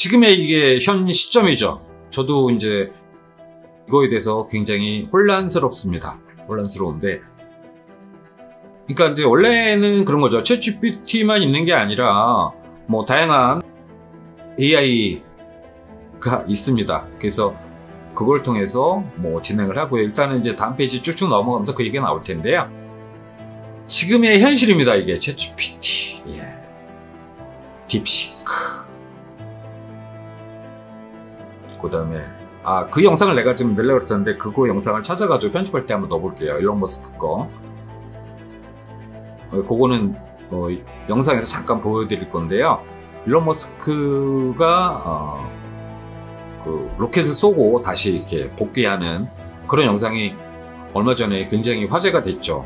지금의 이게 현 시점이죠. 저도 이제 이거에 대해서 굉장히 혼란스럽습니다. 혼란스러운데, 그러니까 이제 원래는 그런 거죠. 챗GPT만 있는 게 아니라 뭐 다양한 AI가 있습니다. 그래서 그걸 통해서 뭐 진행을 하고요. 일단은 이제 다음 페이지 쭉쭉 넘어가면서 그 얘기가 나올 텐데요. 지금의 현실입니다. 이게 챗GPT, 딥시크. 그 다음에 그 영상을 내가 지금 넣으려고 했었는데 그거 영상을 찾아가지고 편집할 때 한번 넣어볼게요. 일론 머스크 거. 그거는 영상에서 잠깐 보여드릴 건데요. 일론 머스크가 그 로켓을 쏘고 다시 이렇게 복귀하는 그런 영상이 얼마 전에 굉장히 화제가 됐죠.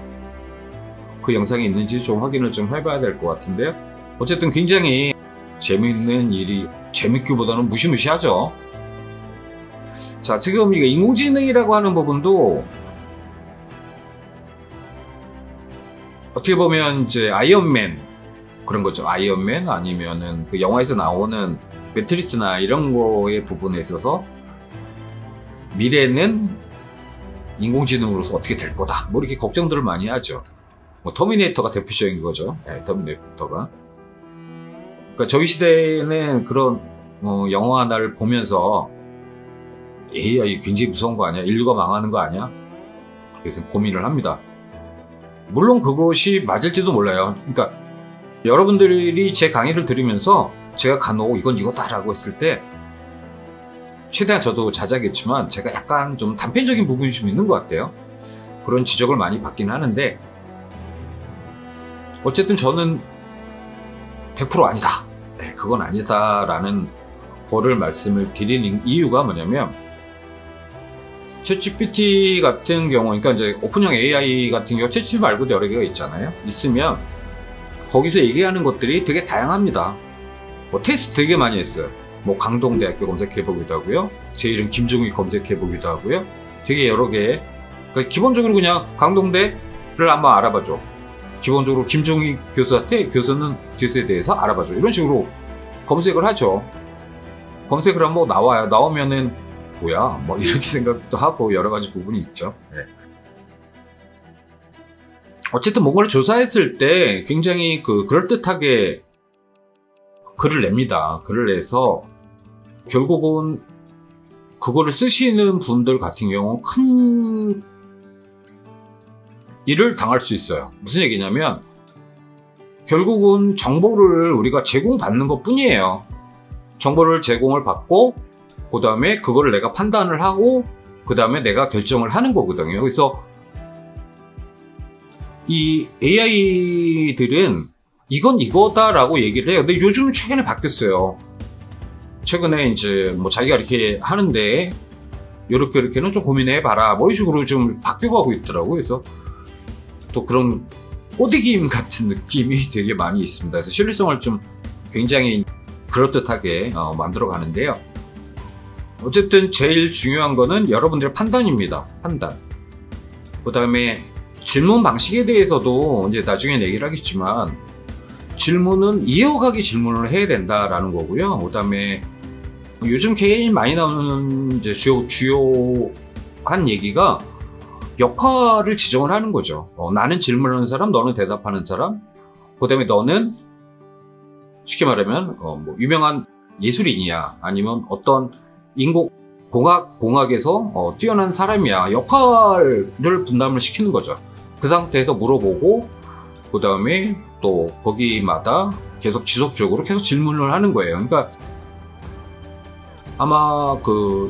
그 영상이 있는지 좀 확인을 좀 해봐야 될 것 같은데요. 어쨌든 굉장히 재밌는 일이, 재밌기보다는 무시무시하죠. 자, 지금 이게 인공지능이라고 하는 부분도 어떻게 보면 이제 아이언맨 그런 거죠. 아이언맨 아니면은 그 영화에서 나오는 매트리스나 이런 거의 부분에 있어서 미래는 인공지능으로서 어떻게 될 거다, 뭐 이렇게 걱정들을 많이 하죠. 뭐 터미네이터가 대표적인 거죠. 터미네이터가. 그러니까 저희 시대에는 그런 영화 하나를 보면서 AI 굉장히 무서운 거 아니야? 인류가 망하는 거 아니야? 그래서 고민을 합니다. 물론 그것이 맞을지도 몰라요. 그러니까 여러분들이 제 강의를 들으면서 제가 간혹 이건 이거다라고 했을 때 최대한 저도 자자겠지만 제가 약간 좀 단편적인 부분이 좀 있는 것 같아요. 그런 지적을 많이 받긴 하는데 어쨌든 저는 100% 아니다. 그건 아니다라는 거를 말씀을 드리는 이유가 뭐냐면 챗GPT 같은 경우, 그러니까 이제 오픈형 AI 같은 경우 챗GPT 말고도 여러 개가 있잖아요. 있으면 거기서 얘기하는 것들이 되게 다양합니다. 뭐 테스트 되게 많이 했어요. 뭐 강동대학교 검색해보기도 하고요. 제 이름 김종희 검색해보기도 하고요. 되게 여러 개. 그러니까 기본적으로 그냥 강동대를 한번 알아봐줘. 기본적으로 김종희 교수한테 교수에 대해서 알아봐줘. 이런 식으로 검색을 하죠. 검색을 하면 뭐 나와요. 나오면은 뭐야? 뭐 이렇게 생각도 하고 여러 가지 부분이 있죠. 어쨌든 뭔가를 조사했을 때 굉장히 그럴듯하게 글을 냅니다. 글을 내서 결국은 그거를 쓰시는 분들 같은 경우는 큰 일을 당할 수 있어요. 무슨 얘기냐면 결국은 정보를 우리가 제공받는 것 뿐이에요. 정보를 제공을 받고 그 다음에 그거를 내가 판단을 하고 그 다음에 내가 결정을 하는 거거든요. 그래서 이 AI들은 이건 이거다라고 얘기를 해요. 근데 요즘은 최근에 바뀌었어요. 최근에 이제 뭐 자기가 이렇게 하는데 이렇게는 좀 고민해봐라, 뭐 이런 식으로 좀 바뀌어가고 있더라고요. 그래서 또 그런 꼬드김 같은 느낌이 되게 많이 있습니다. 그래서 신뢰성을 좀 굉장히 그럴듯하게 만들어 가는데요. 어쨌든 제일 중요한 거는 여러분들의 판단입니다. 판단. 그 다음에 질문 방식에 대해서도 이제 나중에 얘기를 하겠지만 질문은 이어가기 질문을 해야 된다라는 거고요. 그 다음에 요즘 제일 많이 나오는 이제 주요한 얘기가 역할을 지정을 하는 거죠. 나는 질문하는 사람, 너는 대답하는 사람. 그 다음에 너는 쉽게 말하면 뭐 유명한 예술인이야, 아니면 어떤 공학에서 뛰어난 사람이야. 역할을 분담을 시키는 거죠. 그 상태에서 물어보고 그 다음에 또 거기마다 계속 지속적으로 계속 질문을 하는 거예요. 그러니까 아마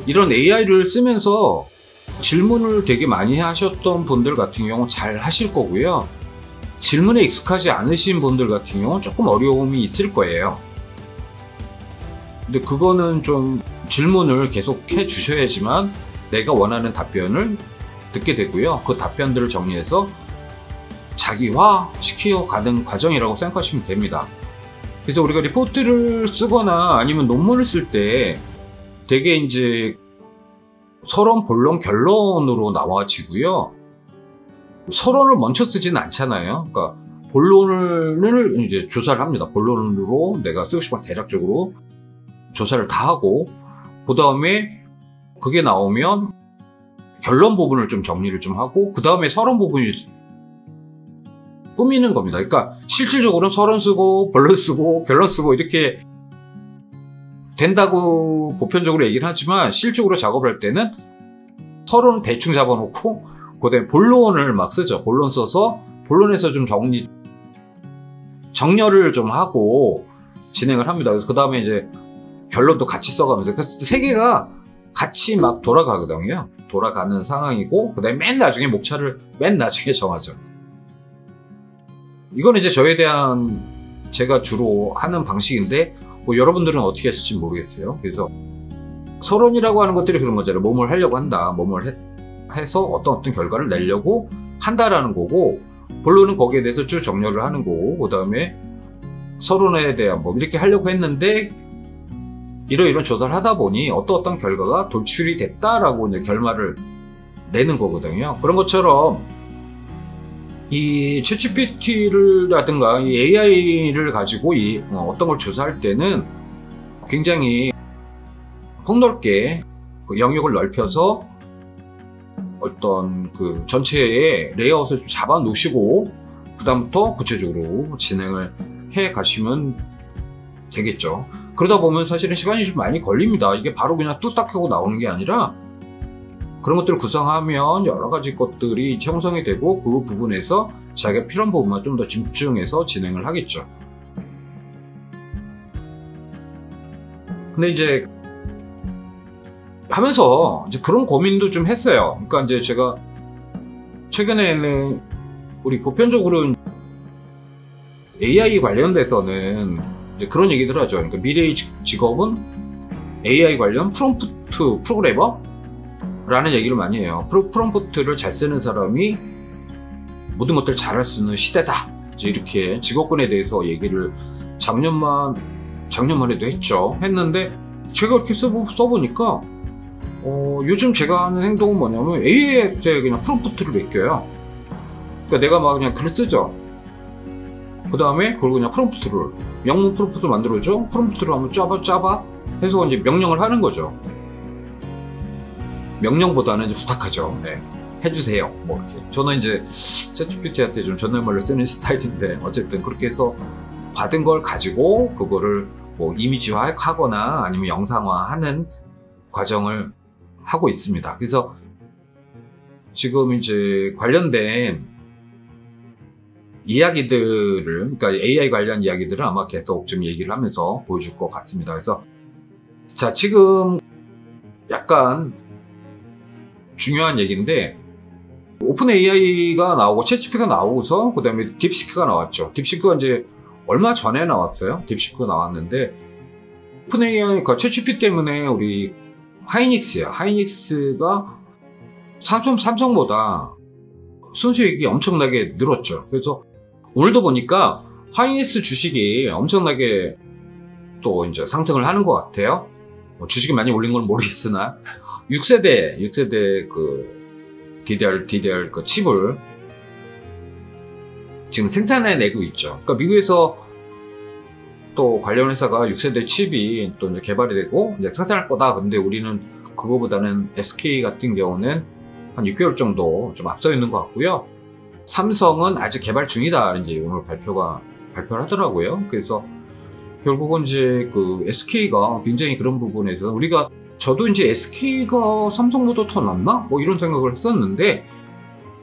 이런 AI를 쓰면서 질문을 되게 많이 하셨던 분들 같은 경우 잘 하실 거고요. 질문에 익숙하지 않으신 분들 같은 경우는 조금 어려움이 있을 거예요. 근데 그거는 좀 질문을 계속 해 주셔야지만 내가 원하는 답변을 듣게 되고요. 그 답변들을 정리해서 자기화 시켜가는 과정이라고 생각하시면 됩니다. 그래서 우리가 리포트를 쓰거나 아니면 논문을 쓸 때 되게 이제 서론, 본론, 결론으로 나와지고요. 서론을 먼저 쓰지는 않잖아요. 그러니까 본론을 이제 조사를 합니다. 본론으로 내가 쓰고 싶은 대략적으로 조사를 다 하고 그 다음에 그게 나오면 결론 부분을 좀 정리를 좀 하고 그 다음에 서론 부분이 꾸미는 겁니다. 그러니까 실질적으로는 서론 쓰고 본론 쓰고 결론 쓰고 이렇게 된다고 보편적으로 얘기는 하지만 실질적으로 작업을 할 때는 서론은 대충 잡아놓고 그다음에 본론을 막 쓰죠. 본론 써서 본론에서 좀 정렬을 좀 하고 진행을 합니다. 그래서 그 다음에 이제 결론도 같이 써가면서 그래서 세 개가 같이 막 돌아가거든요. 돌아가는 상황이고 그 다음에 맨 나중에 목차를 맨 나중에 정하죠. 이거는 이제 저에 대한 제가 주로 하는 방식인데 뭐 여러분들은 어떻게 하실지 모르겠어요. 그래서 서론이라고 하는 것들이 그런 거잖아요. 뭐뭘 하려고 한다. 뭐뭘 해서 어떤 결과를 내려고 한다라는 거고 본론은 거기에 대해서 쭉 정렬을 하는 거고 그 다음에 서론에 대한 뭐 이렇게 하려고 했는데 이런 조사를 하다 보니 어떤 결과가 도출이 됐다라고 이제 결말을 내는 거거든요. 그런 것처럼 이 챗GPT라든가 이 AI를 가지고 어떤 걸 조사할 때는 굉장히 폭넓게 그 영역을 넓혀서 어떤 그 전체의 레이아웃을 좀 잡아 놓으시고 그다음부터 구체적으로 진행을 해 가시면 되겠죠. 그러다 보면 사실은 시간이 좀 많이 걸립니다. 이게 바로 그냥 뚝딱 하고 나오는 게 아니라 그런 것들을 구성하면 여러 가지 것들이 형성이 되고 그 부분에서 자기가 필요한 부분만 좀 더 집중해서 진행을 하겠죠. 근데 이제 하면서 이제 그런 고민도 좀 했어요. 그러니까 이제 제가 최근에는 우리 보편적으로 AI 관련돼서는 이제 그런 얘기들 하죠. 그러니까 미래의 직업은 AI 관련 프롬프트 프로그래머라는 얘기를 많이 해요. 프롬프트를 잘 쓰는 사람이 모든 것들을 잘할 수 있는 시대다. 이제 이렇게 직업군에 대해서 얘기를 작년만 해도 했는데 제가 이렇게 써보니까 요즘 제가 하는 행동은 뭐냐면 AI한테 그냥 프롬프트를 맡겨요. 그러니까 내가 막 그냥 글을 쓰죠. 그 다음에 그걸 그냥 프롬프트를 영문 프롬프트를 만들어줘. 프롬프트를 한번 짜봐 해서 이제 명령을 하는 거죠. 명령보다는 이제 부탁하죠. 네. 해주세요. 뭐 이렇게. 저는 이제 챗GPT한테 좀 존댓말로 쓰는 스타일인데 어쨌든 그렇게 해서 받은 걸 가지고 그거를 뭐 이미지화하거나 아니면 영상화하는 과정을 하고 있습니다. 그래서 지금 이제 관련된 이야기들을, 그러니까 AI 관련 이야기들을 아마 계속 좀 얘기를 하면서 보여줄 것 같습니다. 그래서 자, 지금 약간 중요한 얘기인데 오픈 AI가 나오고 챗GPT가 나오고서 그 다음에 딥시크가 나왔죠. 딥시크가 이제 얼마 전에 나왔어요. 딥시크가 나왔는데 오픈 AI, 그러니까 챗GPT 때문에 우리 하이닉스가 삼성보다 순수익이 엄청나게 늘었죠. 그래서 오늘도 보니까 하이닉스 주식이 엄청나게 또 이제 상승을 하는 것 같아요. 주식이 많이 올린 건 모르겠으나 6세대 그 DDR 그 칩을 지금 생산해내고 있죠. 그러니까 미국에서 또 관련 회사가 6세대 칩이 또 이제 개발이 되고 이제 생산할 거다. 근데 우리는 그거보다는 SK 같은 경우는 한 6개월 정도 좀 앞서 있는 것 같고요. 삼성은 아직 개발 중이다. 이제 오늘 발표를 하더라고요. 그래서 결국은 이제 그 SK가 굉장히 그런 부분에서 저도 이제 SK가 삼성보다 더 낫나? 뭐 이런 생각을 했었는데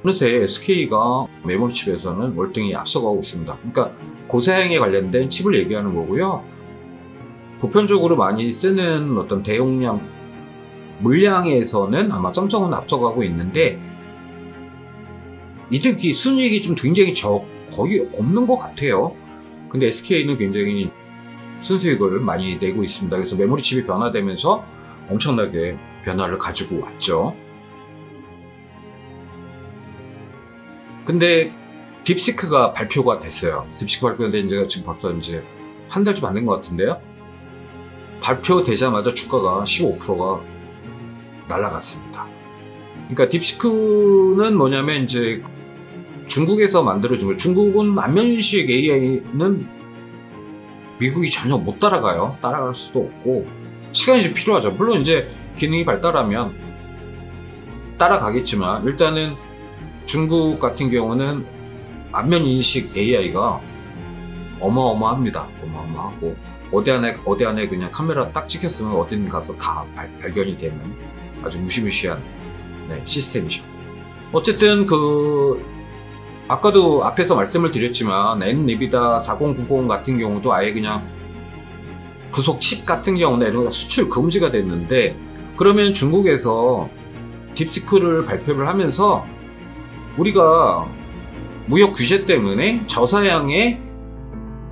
어느새 SK가 메모리 칩에서는 월등히 앞서가고 있습니다. 그러니까 고사양에 관련된 칩을 얘기하는 거고요. 보편적으로 많이 쓰는 어떤 대용량 물량에서는 아마 삼성은 앞서가고 있는데 순이익이 좀 굉장히 거의 없는 것 같아요. 근데 SK는 굉장히 순수익을 많이 내고 있습니다. 그래서 메모리 칩이 변화되면서 엄청나게 변화를 가지고 왔죠. 근데 딥시크가 발표가 됐어요. 딥시크 발표된 지가 지금 벌써 이제 한 달 좀 안 된 것 같은데요. 발표되자마자 주가가 15%가 날아갔습니다. 그러니까 딥시크는 뭐냐면 이제 중국에서 만들어진 거예요. 중국은 안면식 AI는 미국이 전혀 못 따라가요. 따라갈 수도 없고 시간이 좀 필요하죠. 물론 이제 기능이 발달하면 따라가겠지만 일단은 중국 같은 경우는 안면 인식 AI가 어마어마합니다. 어마어마하고 어디 안에 그냥 카메라 딱 찍혔으면 어딘 가서 다 발견이 되는 아주 무시무시한 시스템이죠. 어쨌든 아까도 앞에서 말씀을 드렸지만 엔비디아 4090 같은 경우도 아예 그냥 부속 칩 같은 경우는 이런 거 수출 금지가 됐는데, 그러면 중국에서 딥시크를 발표를 하면서 우리가 무역 규제 때문에 저사양의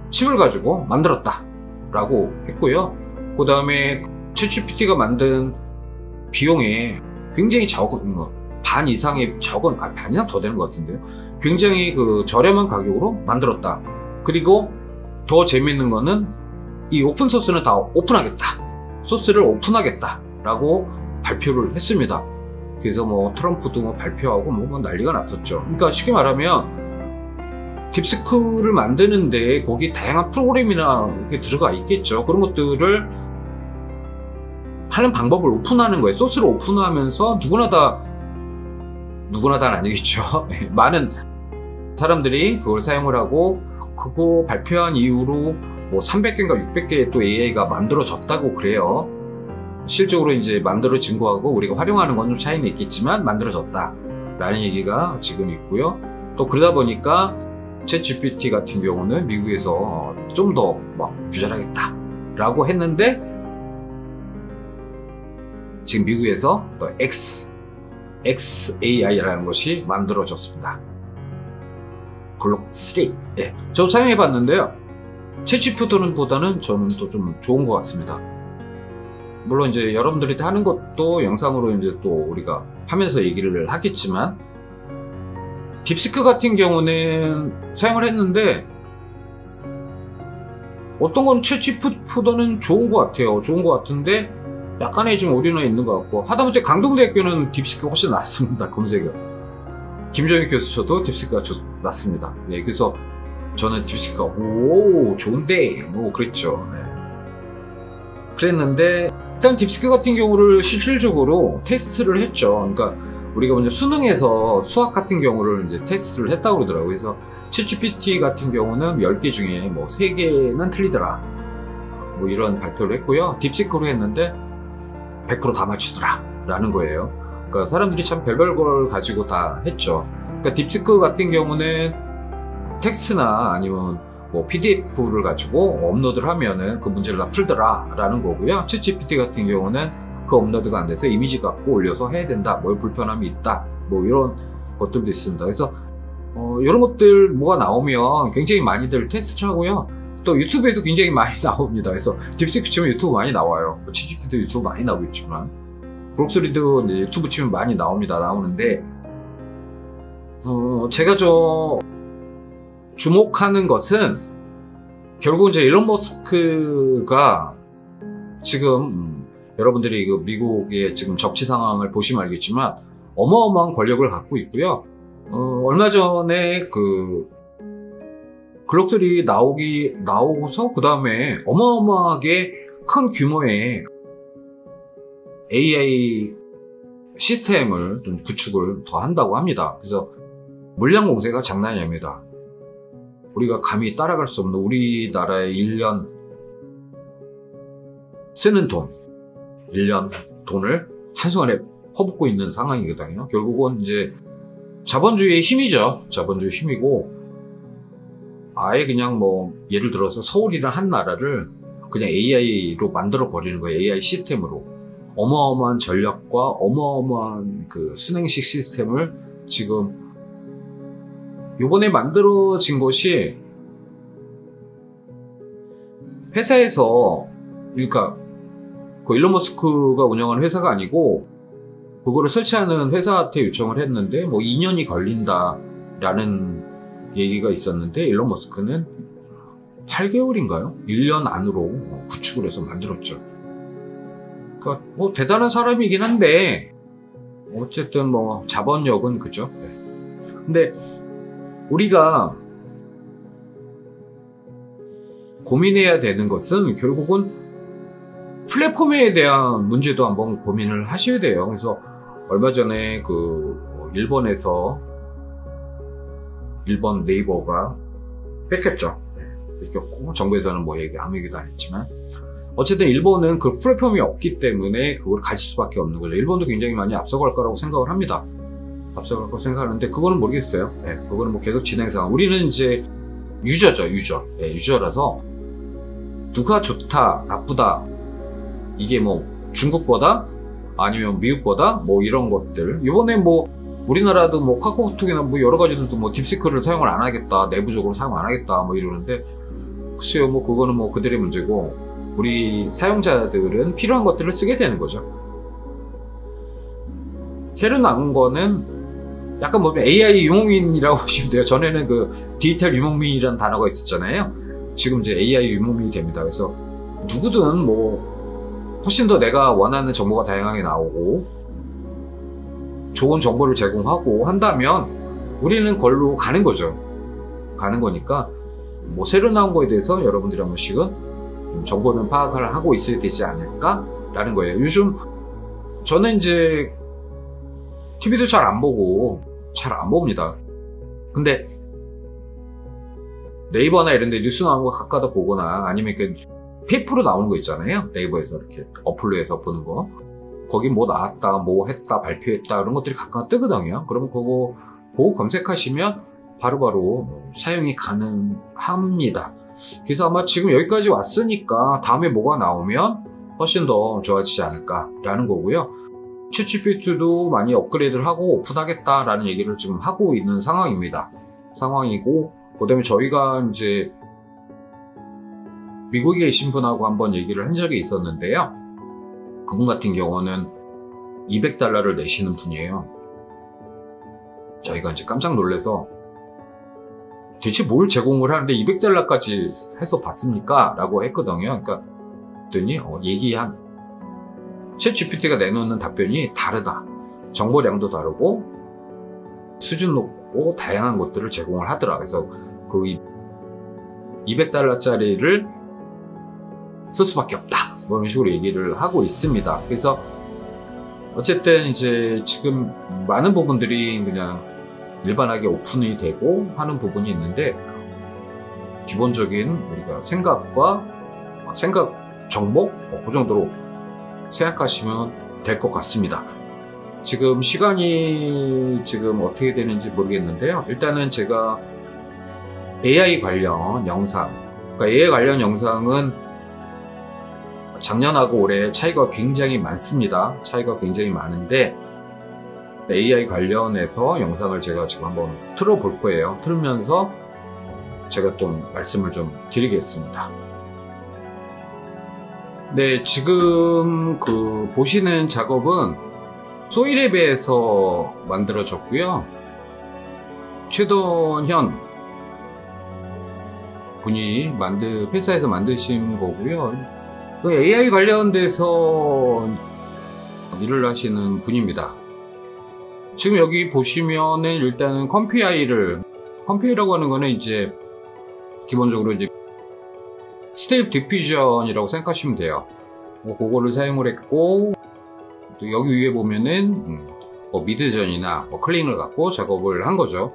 칩을 가지고 만들었다 라고 했고요. 그 다음에 챗GPT가 만든 비용에 굉장히 적은 거, 반 이상의 적은, 반이나 더 되는 것 같은데요. 굉장히 저렴한 가격으로 만들었다. 그리고 더 재밌는 거는 이 오픈 소스는 다 오픈하겠다. 소스를 오픈하겠다 라고 발표를 했습니다. 그래서 뭐 트럼프도 뭐 발표하고 뭐 난리가 났었죠. 그러니까 쉽게 말하면 딥시크를 만드는데 거기 다양한 프로그램이나 이렇게 들어가 있겠죠. 그런 것들을 하는 방법을 오픈하는 거예요. 소스를 오픈하면서 누구나 다는 아니겠죠. 많은 사람들이 그걸 사용을 하고, 그거 발표한 이후로 뭐 300개인가 600개의 또 AI가 만들어졌다고 그래요. 실적으로 이제 만들어진 거하고 우리가 활용하는 건 좀 차이는 있겠지만 만들어졌다 라는 얘기가 지금 있고요. 또 그러다 보니까 챗GPT 같은 경우는 미국에서 좀 더 막 규제하겠다 라고 했는데, 지금 미국에서 또 XAI라는 것이 만들어졌습니다. 글록 3. 예, 저 사용해 봤는데요. 챗GPT보다는 저는 또 좀 좋은 것 같습니다. 물론 이제 여러분들이 하는 것도 영상으로 이제 또 우리가 하면서 얘기를 하겠지만, 딥시크 같은 경우는 사용을 했는데 어떤 건 챗GPT보다는 좋은 것 같아요. 좋은 것 같은데 약간의 좀 오류는 있는 것 같고, 하다못해 강동대학교는 딥시크가 훨씬 낫습니다. 검색은 김정일 교수셔도 딥시크가 낫습니다. 네, 그래서 저는 딥시크가 오 좋은데 뭐 그랬죠. 네. 그랬는데 일단 딥시크 같은 경우를 실질적으로 테스트를 했죠. 그러니까 우리가 먼저 수능에서 수학 같은 경우를 이제 테스트를 했다고 그러더라고요. 그래서 챗GPT 같은 경우는 10개 중에 뭐 3개는 틀리더라, 뭐 이런 발표를 했고요. 딥시크로 했는데 100% 다 맞추더라 라는 거예요. 그러니까 사람들이 참 별별 걸 가지고 다 했죠. 그러니까 딥시크 같은 경우는 텍스트나 아니면 뭐 PDF를 가지고 업로드를 하면은 그 문제를 다 풀더라 라는 거고요. 챗GPT 같은 경우는 그 업로드가 안 돼서 이미지 갖고 올려서 해야 된다, 뭐 불편함이 있다, 뭐 이런 것들도 있습니다. 그래서 이런 것들 뭐가 나오면 굉장히 많이들 테스트를 하고요. 또 유튜브에도 굉장히 많이 나옵니다. 그래서 딥시크 치면 유튜브 많이 나와요. 챗GPT도 유튜브 많이 나오고 있지만 브록소리도 이제 유튜브 치면 많이 나오는데 제가 주목하는 것은 결국 이제 일론 머스크가 지금 여러분들이 미국의 지금 정치 상황을 보시면 알겠지만 어마어마한 권력을 갖고 있고요. 얼마 전에 글록들이 나오고서 그 다음에 어마어마하게 큰 규모의 AI 시스템을 좀 구축을 더 한다고 합니다. 그래서 물량 공세가 장난이 아닙니다. 우리가 감히 따라갈 수 없는 우리나라의 1년 쓰는 돈, 1년 돈을 한순간에 퍼붓고 있는 상황이거든요. 결국은 이제 자본주의의 힘이죠. 자본주의 힘이고, 아예 그냥 뭐 예를 들어서 서울이란 한 나라를 그냥 AI로 만들어 버리는 거예요. AI 시스템으로 어마어마한 전략과 어마어마한 순행식 시스템을 지금 요번에 만들어진 것이 회사에서, 그러니까 일론 머스크가 운영하는 회사가 아니고 그거를 설치하는 회사한테 요청을 했는데 뭐 2년이 걸린다라는 얘기가 있었는데, 일론 머스크는 8개월인가요? 1년 안으로 구축을 해서 만들었죠. 그러니까 뭐 대단한 사람이긴 한데 어쨌든 뭐 자본력은 그죠. 네. 근데 우리가 고민해야 되는 것은 결국은 플랫폼에 대한 문제도 한번 고민을 하셔야 돼요. 그래서 얼마 전에 일본에서 일본 네이버가 뺏겼죠. 뺏겼고 정부에서는 뭐 아무 얘기도 안 했지만 어쨌든 일본은 그 플랫폼이 없기 때문에 그걸 가질 수밖에 없는 거죠. 일본도 굉장히 많이 앞서갈 거라고 생각을 합니다. 앞서갈 거라고 생각하는데 그거는 모르겠어요. 그거는 뭐 계속 진행 상황. 우리는 이제 유저죠, 유저라서 누가 좋다, 나쁘다 이게 뭐 중국보다 아니면 미국보다 뭐 이런 것들. 이번에 뭐 우리나라도 뭐 카카오톡이나 뭐 여러 가지들도 뭐 딥시크를 사용을 안 하겠다, 내부적으로 사용 안 하겠다 뭐 이러는데 글쎄요, 뭐 그거는 뭐 그들의 문제고 우리 사용자들은 필요한 것들을 쓰게 되는 거죠. 새로 나온 거는 약간 뭐 AI 유목민이라고 보시면 돼요. 전에는 그 디지털 유목민이라는 단어가 있었잖아요. 지금 이제 AI 유목민이 됩니다. 그래서 누구든 뭐 훨씬 더 내가 원하는 정보가 다양하게 나오고 좋은 정보를 제공하고 한다면 우리는 걸로 가는 거죠. 가는 거니까 뭐 새로 나온 거에 대해서 여러분들이 한 번씩은 정보는 파악을 하고 있어야 되지 않을까라는 거예요. 요즘 저는 이제 TV도 잘 안 보고 잘 안 봅니다. 근데 네이버나 이런 데 뉴스 나오는 거 가까다 보거나 아니면 그 페이퍼로 나오는 거 있잖아요. 네이버에서 이렇게 어플로 해서 보는 거. 거기 뭐 나왔다, 뭐 했다, 발표했다 이런 것들이 가끔 뜨거든요. 그러면 그거 보고 검색하시면 바로바로 사용이 가능합니다. 그래서 아마 지금 여기까지 왔으니까 다음에 뭐가 나오면 훨씬 더 좋아지지 않을까라는 거고요. 챗GPT도 많이 업그레이드를 하고 오픈하겠다라는 얘기를 지금 하고 있는 상황이고, 그 다음에 저희가 이제 미국에 계신 분하고 한번 얘기를 한 적이 있었는데요. 그분 같은 경우는 $200를 내시는 분이에요. 저희가 이제 깜짝 놀라서 대체 뭘 제공을 하는데 $200까지 해서 받습니까? 라고 했거든요. 그러니까 그랬더니 얘기한 챗GPT가 내놓는 답변이 다르다. 정보량도 다르고 수준 높고 다양한 것들을 제공을 하더라. 그래서 그 $200짜리를 쓸 수밖에 없다. 뭐 이런 식으로 얘기를 하고 있습니다. 그래서 어쨌든 이제 지금 많은 부분들이 그냥 일반하게 오픈이 되고 하는 부분이 있는데 기본적인 우리가 생각 정보 그 정도로 생각하시면 될 것 같습니다. 지금 시간이 지금 어떻게 되는지 모르겠는데요. 일단은 제가 AI 관련 영상, 그러니까 AI 관련 영상은 작년하고 올해 차이가 굉장히 많습니다. 차이가 굉장히 많은데 AI 관련해서 영상을 제가 지금 한번 틀어볼 거예요. 틀면서 제가 또 말씀을 좀 드리겠습니다. 네, 지금 보시는 작업은 소이랩에서 만들어졌고요. 최동현 분이 회사에서 만드신 거고요. AI 관련돼서 일을 하시는 분입니다. 지금 여기 보시면은 일단은 컴피라고 하는 거는 이제 기본적으로 이제 스테이프 디퓨전이라고 생각하시면 돼요. 그거를 사용을 했고, 또 여기 위에 보면은 미드전이나 클링을 갖고 작업을 한 거죠.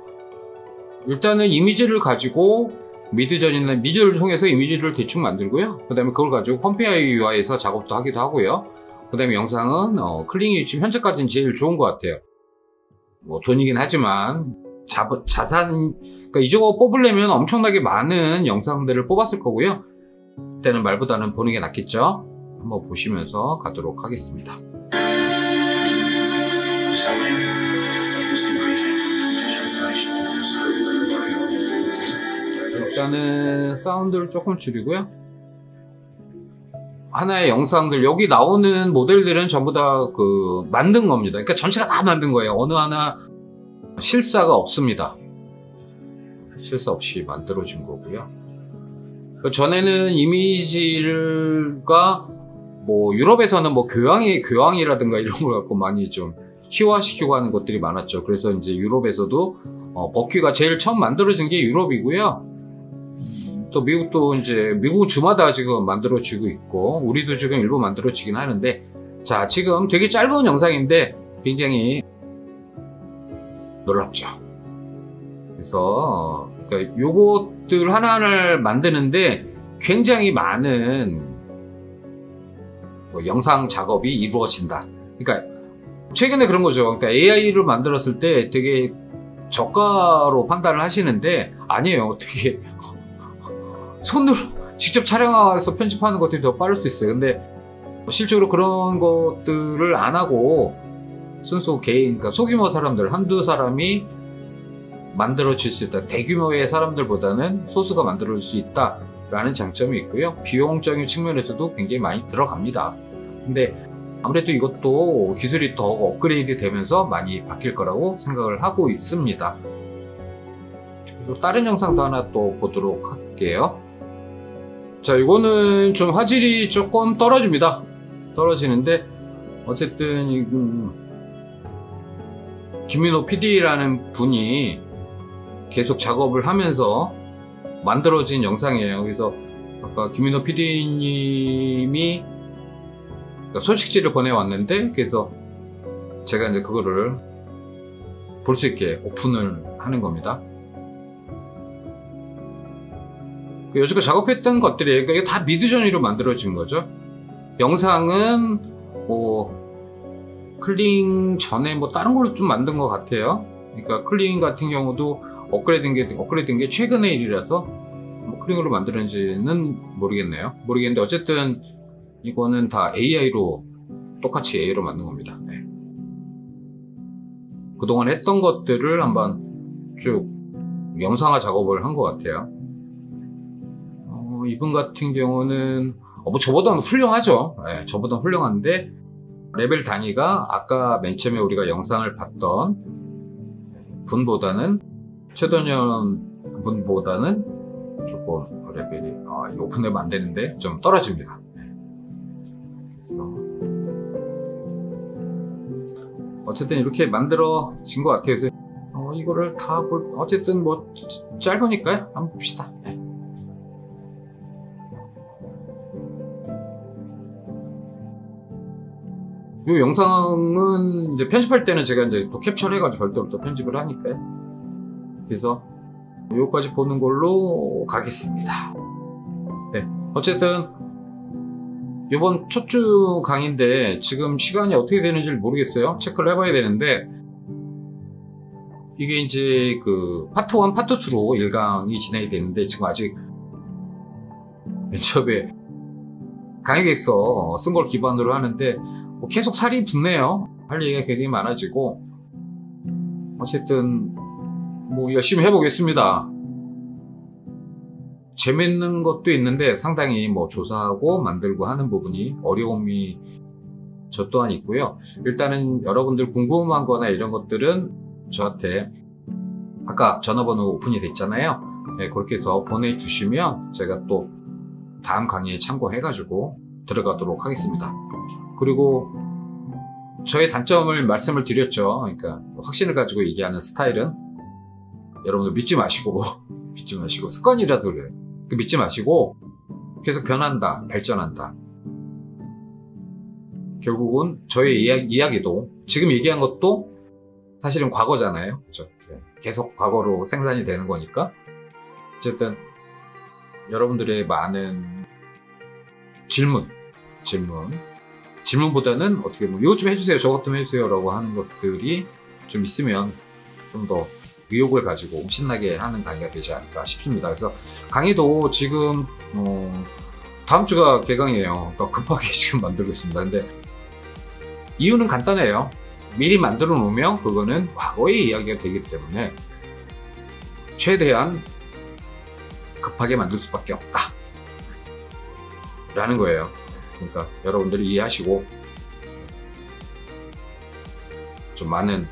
일단은 이미지를 가지고 미드전을 통해서 이미지를 대충 만들고요. 그 다음에 그걸 가지고 컴피UI에서 작업도 하기도 하고요. 그 다음에 영상은 클링이 지금 현재까지는 제일 좋은 것 같아요. 돈이긴 하지만 그러니까 이거 뽑으려면 엄청나게 많은 영상들을 뽑았을 거고요. 그때는 말보다는 보는 게 낫겠죠. 한번 보시면서 가도록 하겠습니다. 일단은 사운드를 조금 줄이고요. 하나의 영상들, 여기 나오는 모델들은 전부 다 만든 겁니다. 그러니까 전체가 다 만든 거예요. 어느 하나 실사가 없습니다. 실사 없이 만들어진 거고요. 전에는 이미지가 유럽에서는 교황이라든가 이런 걸 갖고 많이 좀 희화시키고 하는 것들이 많았죠. 그래서 이제 유럽에서도 버큐가 제일 처음 만들어진 게 유럽이고요. 또 미국도 이제 미국은 주마다 지금 만들어지고 있고 우리도 지금 일부 만들어지긴 하는데, 자, 지금 되게 짧은 영상인데 굉장히 놀랍죠. 그래서 그러니까 요것들 하나하나를 만드는데 굉장히 많은 영상 작업이 이루어진다. 그러니까 최근에 그런 거죠. 그러니까 AI를 만들었을 때 되게 저가로 판단을 하시는데 아니에요. 되게 손으로 직접 촬영해서 편집하는 것들이 더 빠를 수 있어요. 근데 실제로 그런 것들을 안 하고 순수 개인, 그러니까 소규모 사람들, 한두 사람이 만들어질 수 있다. 대규모의 사람들보다는 소수가 만들어질 수 있다라는 장점이 있고요. 비용적인 측면에서도 굉장히 많이 들어갑니다. 근데 아무래도 이것도 기술이 더 업그레이드 되면서 많이 바뀔 거라고 생각을 하고 있습니다. 그리고 다른 영상도 하나 또 보도록 할게요. 자, 이거는 좀 화질이 조금 떨어집니다. 떨어지는데 어쨌든 김민호 PD라는 분이 계속 작업을 하면서 만들어진 영상이에요. 그래서 아까 김민호 PD님이 소식지를 보내왔는데, 그래서 제가 이제 그거를 볼 수 있게 오픈을 하는 겁니다. 여지껏 작업했던 것들이 이게 다 미드저니로 만들어진 거죠. 영상은 클링 전에 다른 걸로 좀 만든 것 같아요. 그러니까 클링 같은 경우도 업그레이드된 게 최근의 일이라서 클링으로 만들었는지는 모르겠는데 어쨌든 이거는 다 AI로, 똑같이 AI로 만든 겁니다. 네. 그동안 했던 것들을 한번 쭉 영상화 작업을 한 것 같아요. 이분 같은 경우는 저보다 훌륭하죠. 네, 저보다 훌륭한데 레벨 단위가 아까 맨 처음에 우리가 영상을 봤던 분보다는, 최도년 분보다는 조금 레벨이 이거 오픈되면 안 되는데 좀 떨어집니다. 그래서 어쨌든 이렇게 만들어진 것 같아요. 그래서 이거를 다 어쨌든 짧으니까요. 한번 봅시다. 이 영상은 이제 편집할 때는 제가 이제 또 캡처를 해가지고 별도로 또 편집을 하니까요. 그래서 여기까지 보는 걸로 가겠습니다. 네, 어쨌든 이번 첫 주 강의인데 지금 시간이 어떻게 되는지 모르겠어요. 체크를 해봐야 되는데, 이게 이제 그 파트 1, 파트 2로 1강이 진행이 되는데 지금 아직 맨 처음에 강의 계획서 쓴 걸 기반으로 하는데 계속 살이 붙네요. 할 얘기가 굉장히 많아지고, 어쨌든 열심히 해보겠습니다. 재밌는 것도 있는데 상당히 조사하고 만들고 하는 부분이 어려움이 저 또한 있고요. 일단은 여러분들 궁금한 거나 이런 것들은 저한테 아까 전화번호 오픈이 됐잖아요. 네, 그렇게 해서 보내주시면 제가 또 다음 강의에 참고해가지고 들어가도록 하겠습니다. 그리고 저의 단점을 말씀을 드렸죠. 그러니까 확신을 가지고 얘기하는 스타일은 여러분들 믿지 마시고 습관이라서 그래요. 믿지 마시고 계속 변한다, 발전한다. 결국은 저의 이야기도 지금 얘기한 것도 사실은 과거잖아요. 그렇죠? 계속 과거로 생산이 되는 거니까. 어쨌든 여러분들의 많은 질문보다는 어떻게 이것 좀 해주세요, 저것 좀 해주세요 라고 하는 것들이 좀 있으면 좀 더 의욕을 가지고 신나게 하는 강의가 되지 않을까 싶습니다. 그래서 강의도 지금 다음 주가 개강이에요. 그러니까 급하게 지금 만들고 있습니다. 근데 이유는 간단해요. 미리 만들어 놓으면 그거는 과거의 이야기가 되기 때문에 최대한 급하게 만들 수밖에 없다 라는 거예요. 그러니까 여러분들이 이해하시고 좀 많은,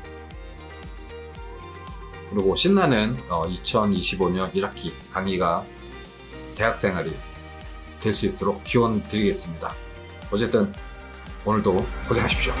그리고 신나는 2025년 1학기 강의가 대학생활이 될 수 있도록 기원 드리겠습니다. 어쨌든 오늘도 고생하십시오.